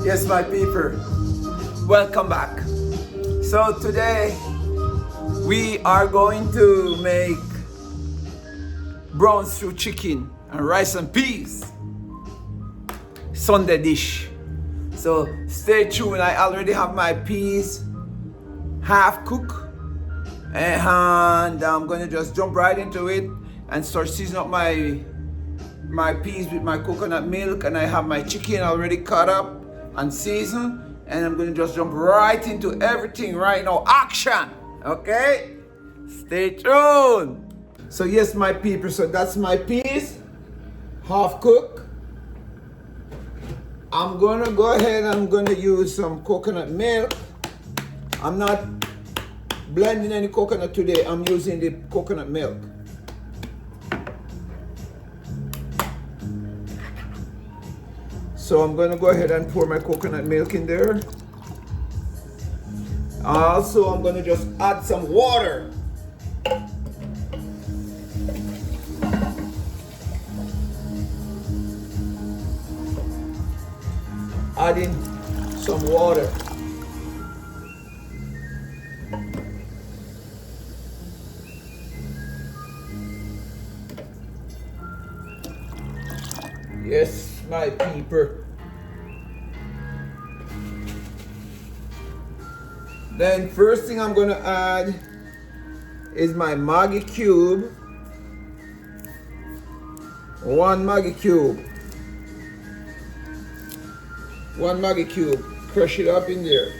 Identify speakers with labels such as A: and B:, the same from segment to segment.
A: Yes, my people, welcome back. So today we are going to make brown stew chicken and rice and peas Sunday dish. So stay tuned. I already have my peas half cooked, and I'm gonna just jump right into it and start seasoning up my peas with my coconut milk, and I have my chicken already cut up and seasoned, and I'm gonna just jump right into everything right now. Action! Okay? Stay tuned. So yes, my people, so that's my peas, half cooked. I'm gonna go ahead and I'm gonna use some coconut milk. I'm not blending any coconut today, I'm using the coconut milk. So I'm gonna go ahead and pour my coconut milk in there. Also, I'm gonna just add some water. Adding some water. Yes, my people. Then first thing I'm gonna add is my Maggi cube. One Maggi cube. One Maggi cube. Crush it up in there.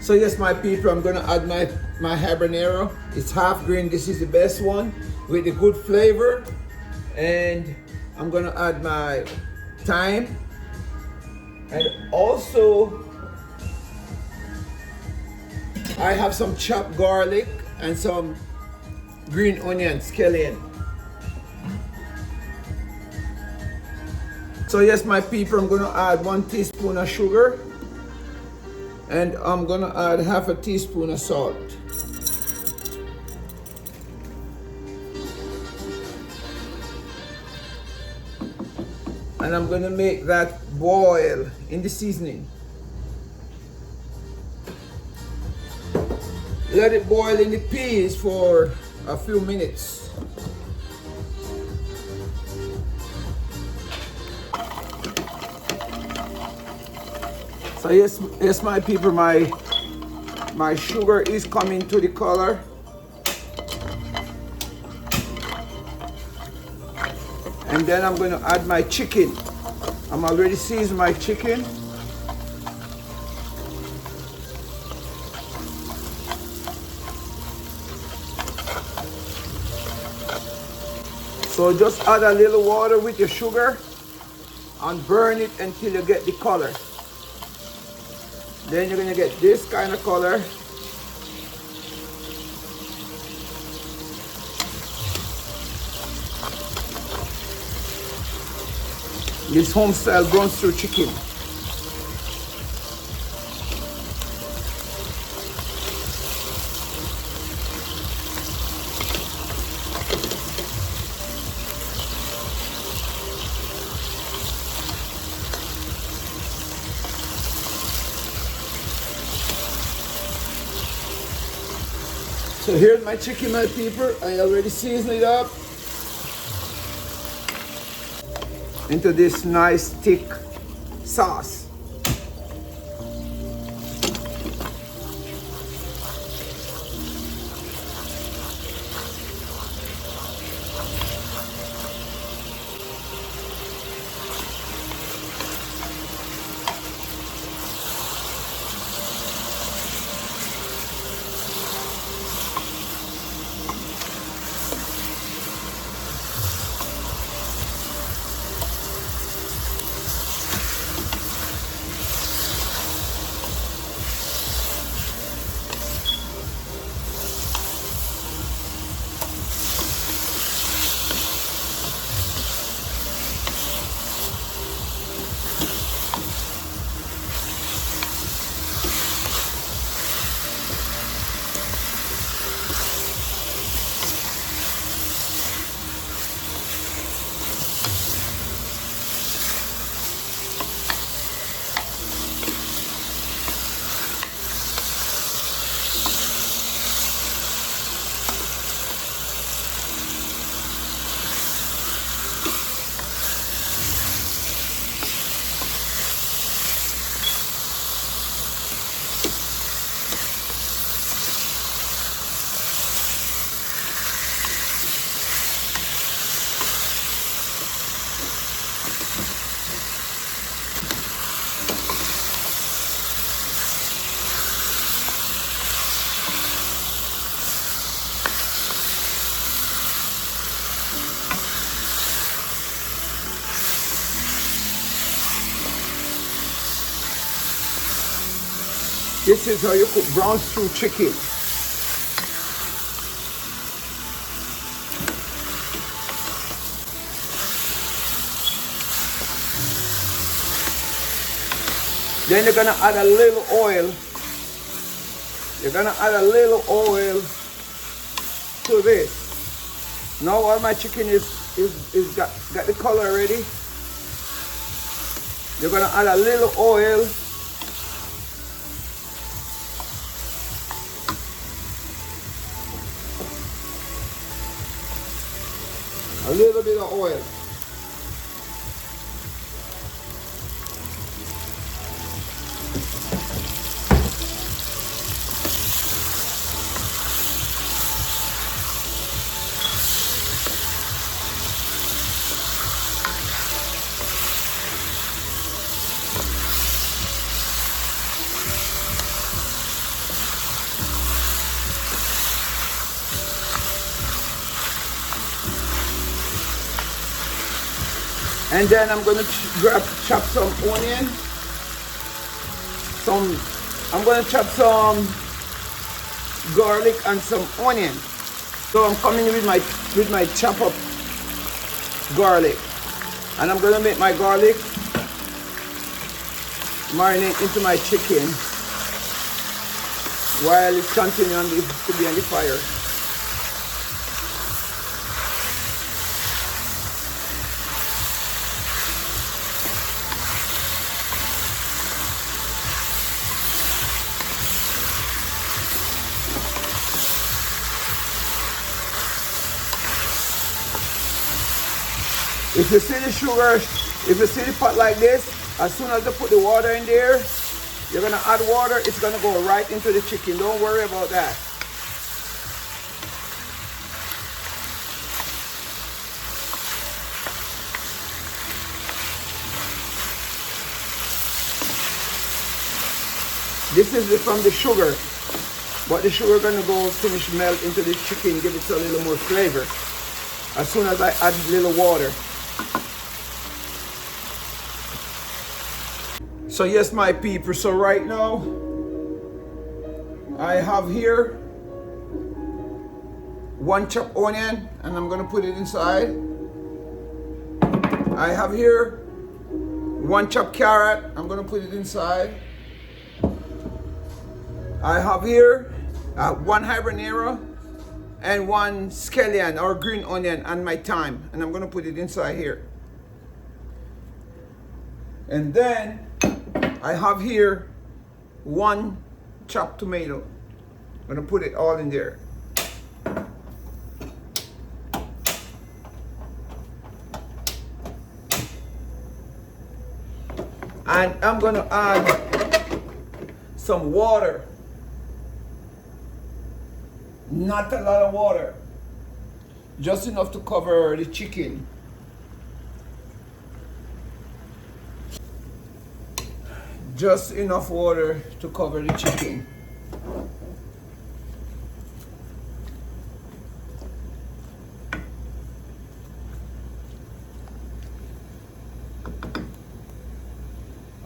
A: So yes, my people, I'm gonna add my habanero. It's half green. This is the best one with a good flavor. And I'm gonna add my thyme. And also, I have some chopped garlic and some green onions, scallion. So yes, my people, I'm gonna add 1 teaspoon of sugar, and I'm gonna add half a teaspoon of salt. And I'm gonna make that boil in the seasoning. Let it boil in the peas for a few minutes. So yes, my people, my sugar is coming to the color. And then I'm going to add my chicken. I'm already seasoned my chicken. So just add a little water with your sugar and burn it until you get the color. Then you're going to get this kind of color. This home style brown stew chicken. So here's my chicken, my people. I already seasoned it up into this nice thick sauce. This is how you cook brown stew chicken. Then you're gonna add a little oil. You're gonna add a little oil to this. Now all my chicken is got the color already. You're gonna add a little oil. A little bit of oil. And then I'm gonna chop some onion. I'm gonna chop some garlic and some onion. So I'm coming with my chop up garlic, and I'm gonna make my garlic marinate into my chicken while it's continuing to be on the fire. If you see the sugar, if you see the pot like this, as soon as you put the water in there, you're gonna add water, it's gonna go right into the chicken. Don't worry about that. This is from the sugar, but the sugar gonna go finish melt into the chicken, give it a little more flavor. As soon as I add a little water. So yes, my people, so right now I have here 1 chopped onion, and I'm gonna put it inside. I have here 1 chopped carrot, I'm gonna put it inside. I have here 1 habanero and 1 scallion or green onion and my thyme, and I'm gonna put it inside here. And then I have here 1 chopped tomato. I'm gonna put it all in there. And I'm gonna add some water. Not a lot of water, just enough to cover the chicken. Just enough water to cover the chicken.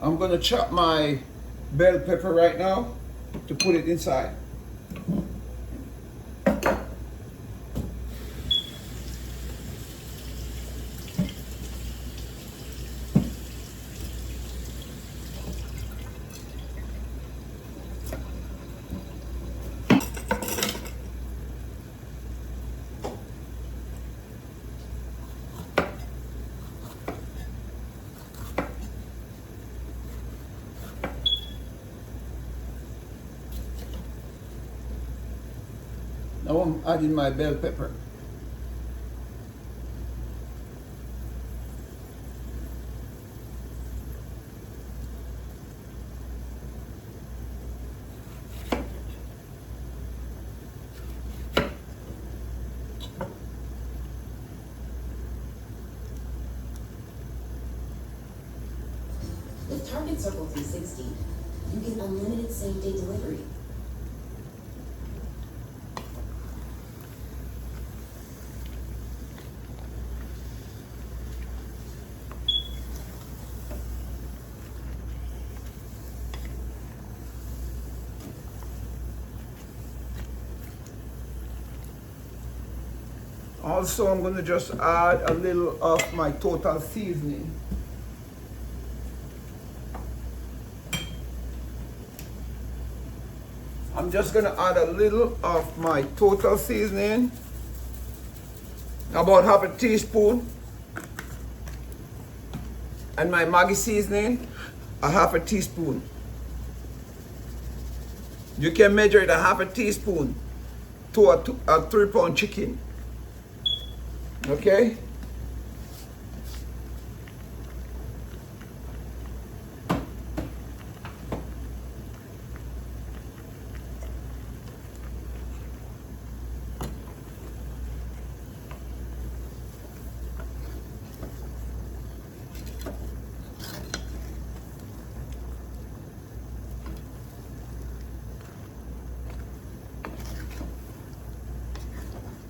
A: I'm gonna chop my bell pepper right now to put it inside. Now I'm adding my bell pepper.
B: With Target Circle 360, you get unlimited same-day delivery.
A: Also, I'm going to just add a little of my total seasoning. I'm just going to add a little of my total seasoning, about half a teaspoon, and my Maggi seasoning, a half a teaspoon. You can measure it a half a teaspoon to a 3-pound chicken. Okay?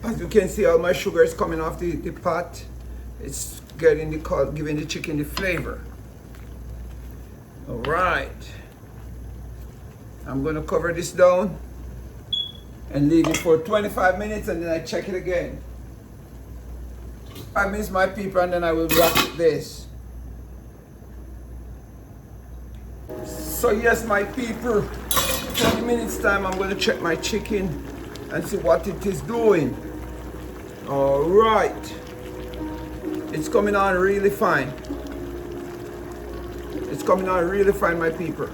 A: As you can see, all my sugar is coming off the pot. It's giving the chicken the flavor. All right. I'm gonna cover this down and leave it for 25 minutes, and then I check it again. 5 minutes, my people, and then I will wrap with this. So yes, my people, 20 minutes time, I'm gonna check my chicken and see what it is doing. All right, it's coming on really fine. It's coming on really fine, my people.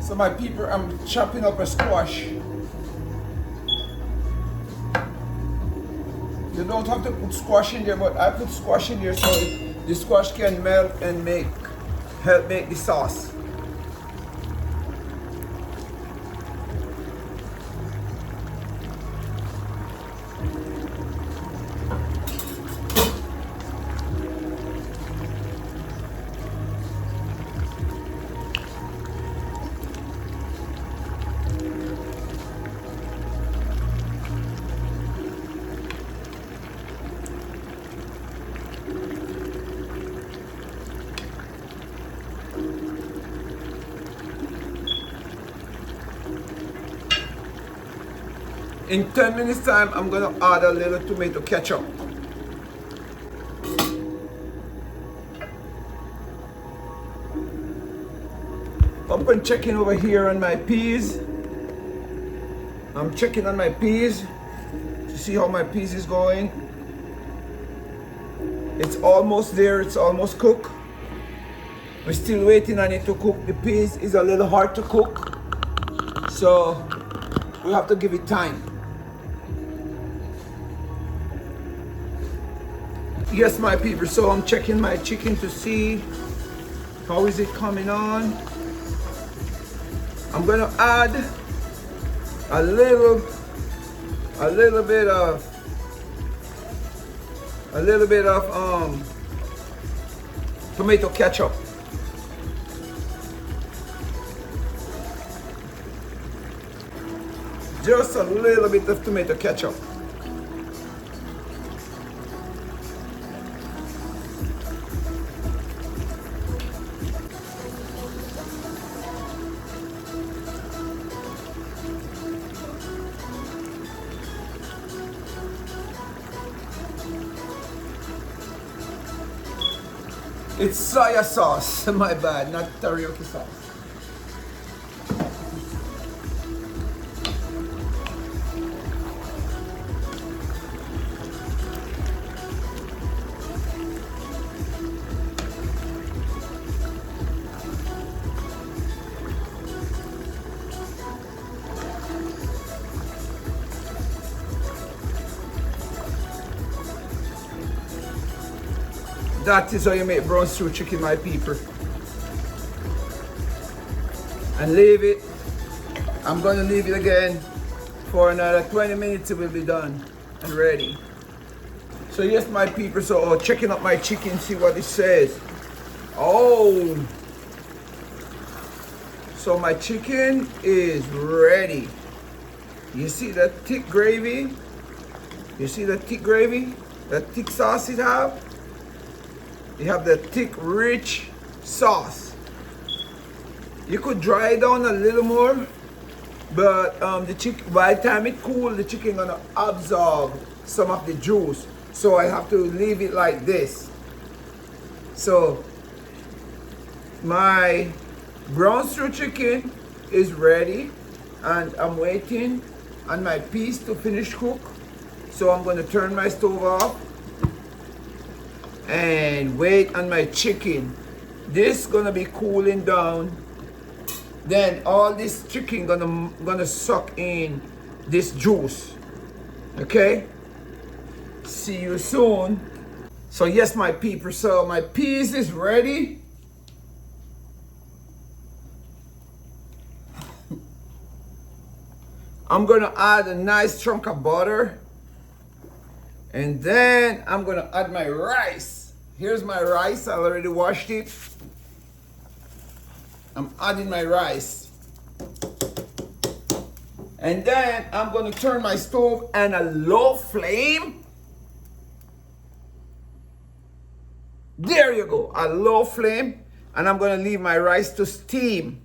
A: So my people, I'm chopping up a squash. You don't have to put squash in there, but I put squash in there so the squash can melt and help make the sauce. In 10 minutes time, I'm gonna add a little tomato ketchup. I'm checking over here on my peas. I'm checking on my peas to see how my peas is going. It's almost there, it's almost cooked. We're still waiting on it to cook. The peas is a little hard to cook, so we have to give it time. Yes, my people, so I'm checking my chicken to see how is it coming on. I'm gonna add a little bit of tomato ketchup. Just a little bit of tomato ketchup. It's soya sauce, my bad, not teriyaki sauce. That is how you make brown stew chicken, my people. And leave it. I'm gonna leave it again for another 20 minutes. It will be done and ready. So yes, my people, so checking up my chicken, see what it says. Oh, so my chicken is ready. You see that thick gravy? You see that thick gravy? That thick sauce it have? You have the thick, rich sauce. You could dry it down a little more, but the chicken, by the time it cools, the chicken gonna absorb some of the juice. So I have to leave it like this. So my brown stew chicken is ready, and I'm waiting on my piece to finish cook. So I'm gonna turn my stove off and wait on my chicken. This gonna be cooling down. Then all this chicken gonna suck in this juice. Okay? See you soon. So yes, my people, so my peas is ready. I'm gonna add a nice chunk of butter. And then I'm gonna add my rice. Here's my rice, I already washed it. I'm adding my rice. And then I'm gonna turn my stove on a low flame. There you go, a low flame. And I'm gonna leave my rice to steam.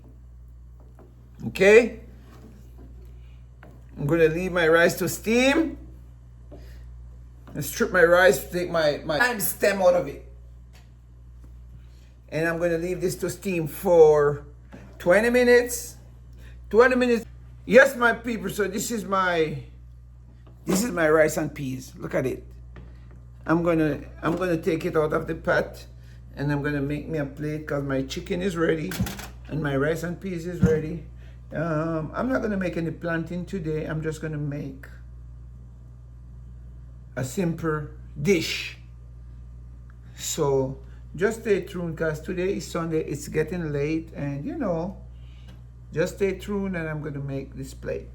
A: Okay? I'm gonna leave my rice to steam. And strip my rice, take my lime stem out of it. And I'm gonna leave this to steam for 20 minutes. 20 minutes. Yes, my people, so this is my rice and peas. Look at it. I'm gonna take it out of the pot, and I'm gonna make me a plate because my chicken is ready and my rice and peas is ready. I'm not gonna make any plantain today. I'm just gonna make a simple dish. So just stay tuned, because today is Sunday, it's getting late, and you know, just stay tuned and I'm gonna make this plate.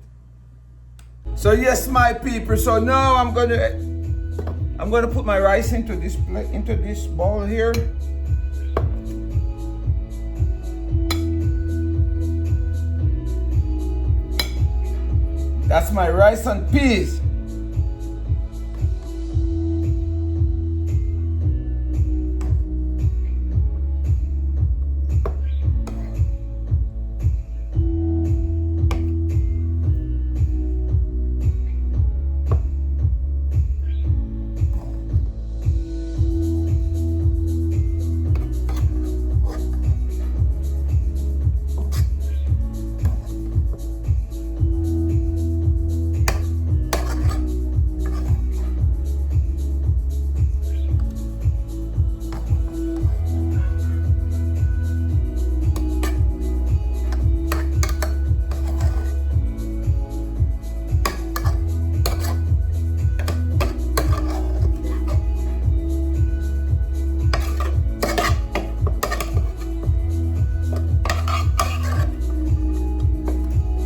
A: So yes, my people, so now I'm gonna put my rice into this plate, into this bowl here. That's my rice and peas.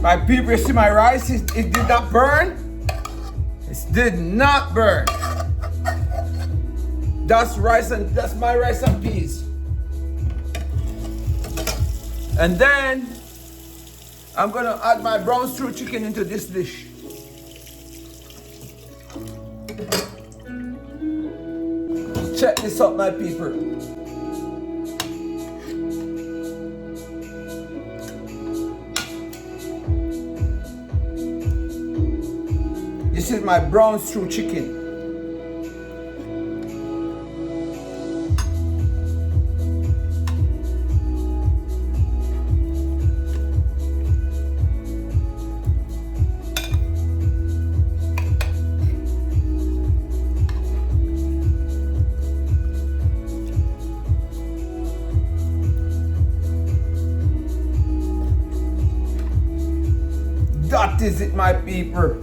A: My people, you see my rice, it did not burn. It did not burn. That's my rice and peas. And then I'm gonna add my brown stew chicken into this dish. Check this out, my people. This is my brown stew chicken. That is it, my people.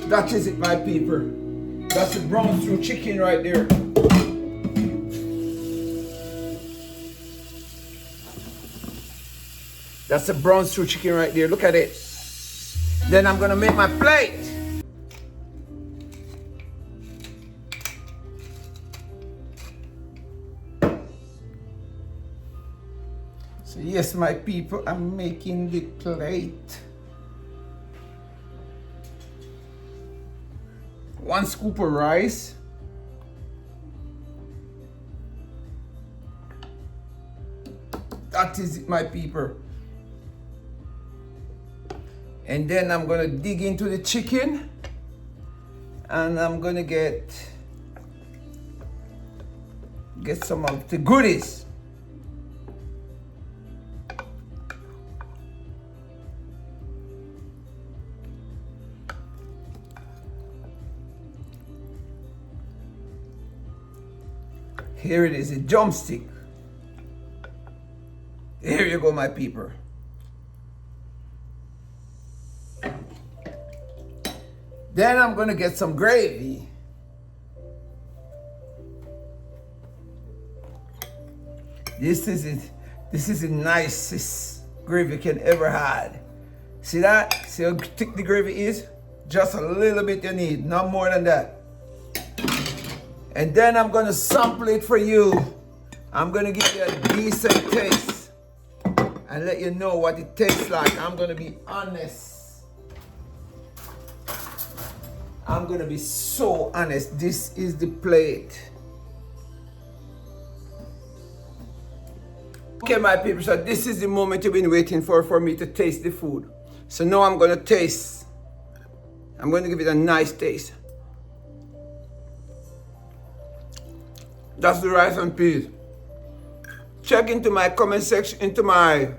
A: That is it, my people. That's the brown stew chicken right there. That's the brown stew chicken right there. Look at it. Then I'm gonna make my plate. So yes, my people, I'm making the plate. 1 scoop of rice. That is it, my people. And then I'm gonna dig into the chicken, and I'm gonna get some of the goodies. Here it is, a drumstick. Here you go, my people. Then I'm gonna get some gravy. This is it. This is the nicest gravy you can ever had. See that? See how thick the gravy is? Just a little bit you need, not more than that. And then I'm gonna sample it for you. I'm gonna give you a decent taste and let you know what it tastes like. I'm gonna be honest. I'm gonna be so honest. This is the plate. Okay, my people, so this is the moment you've been waiting for me to taste the food. So now I'm gonna taste. I'm gonna give it a nice taste. That's the rice and peas. Check into my comment section, into my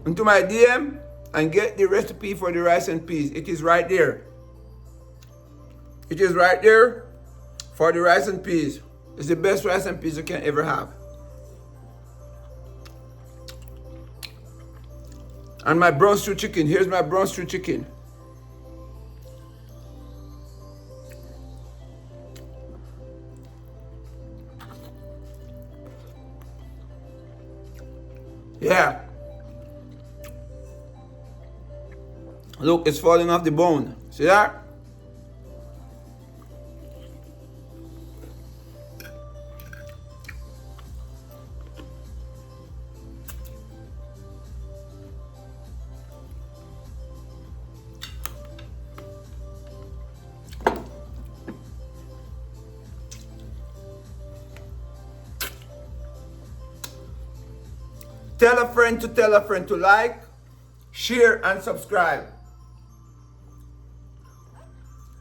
A: DM, and get the recipe for the rice and peas. It is right there. It is right there for the rice and peas. It's the best rice and peas you can ever have. And my brown stew chicken. Here's my brown stew chicken. Yeah. Look, it's falling off the bone. See that? Tell a friend to like, share, and subscribe.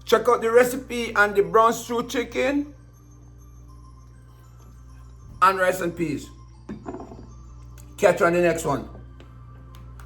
A: Check out the recipe and the brown stew chicken and rice and peas. Catch you on the next one.